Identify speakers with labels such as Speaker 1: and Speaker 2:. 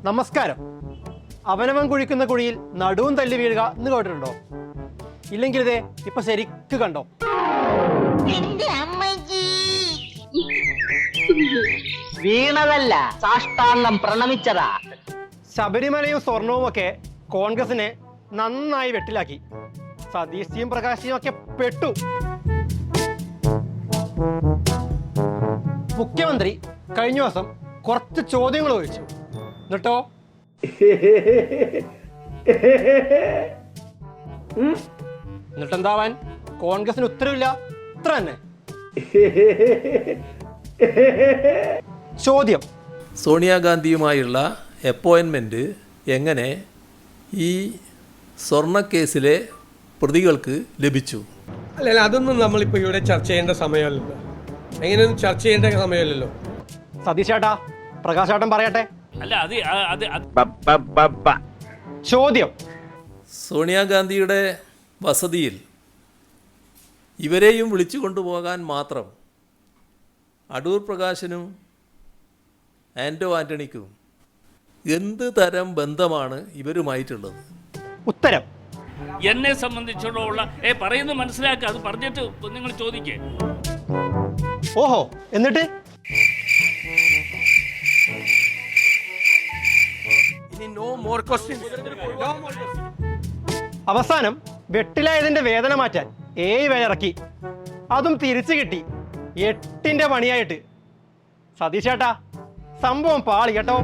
Speaker 1: നമസ്കാരം. അവനവൻ കുഴിക്കുന്ന കുഴിയിൽ നടുവും തല്ലി വീഴുക എന്ന് കേട്ടിട്ടുണ്ടോ? ഇല്ലെങ്കിൽ ഇതേ ഇപ്പൊ ശരിക്ക് കണ്ടോ.
Speaker 2: വീണതല്ല, സാഷ്ടാംഗം പ്രണമിച്ചതാ.
Speaker 1: ശബരിമലയും സ്വർണവും ഒക്കെ കോൺഗ്രസിനെ നന്നായി വെട്ടിലാക്കി. സതീഷിയും പ്രകാശിയും ഒക്കെ പെട്ടു. മുഖ്യമന്ത്രി കഴിഞ്ഞ ദിവസം കുറച്ച് ചോദ്യങ്ങൾ ചോദിച്ചു. എന്നിട്ടോ എന്നിട്ടെന്താവാൻ? കോൺഗ്രസിന് ഉത്തരവില്ല, ഇത്ര തന്നെ. ചോദ്യം:
Speaker 3: സോണിയാഗാന്ധിയുമായുള്ള അപ്പോയിൻമെൻറ്റ് എങ്ങനെ ഈ സ്വർണ്ണക്കേസിലെ പ്രതികൾക്ക് ലഭിച്ചു?
Speaker 4: അല്ല, അതൊന്നും നമ്മളിപ്പോൾ ഇവിടെ ചർച്ച ചെയ്യേണ്ട സമയമല്ലല്ലോ. എങ്ങനെയൊന്നും ചർച്ച ചെയ്യേണ്ട സമയമല്ലല്ലോ.
Speaker 1: സതീഷ് ചേട്ടാ, പ്രകാശ് ചേട്ടൻ പറയട്ടെ.
Speaker 5: അല്ല
Speaker 1: ചോദ്യം:
Speaker 3: സോണിയാഗാന്ധിയുടെ വസതിയിൽ ഇവരെയും വിളിച്ചു കൊണ്ടുപോകാൻ മാത്രം അടൂർ പ്രകാശിനും ആൻറ്റോ ആൻ്റണിക്കും എന്ത് തരം ബന്ധമാണ് ഇവരുമായിട്ടുള്ളത്?
Speaker 1: ഉത്തരം:
Speaker 5: എന്നെ സംബന്ധിച്ചോടുള്ള പറയുന്നത് മനസ്സിലാക്കുക. അത് പറഞ്ഞിട്ട് നിങ്ങൾ ചോദിക്കേ.
Speaker 1: ഓഹോ, എന്നിട്ട് അവസാനം വെട്ടിലായതിന്റെ വേദന മാറ്റാൻ വേലിറക്കി. അതും തിരിച്ചു കിട്ടി 8ന്റെ പണിയായിട്ട്. സതീഷ് ചേട്ടാ, സംഭവം പാളി കേട്ടോ.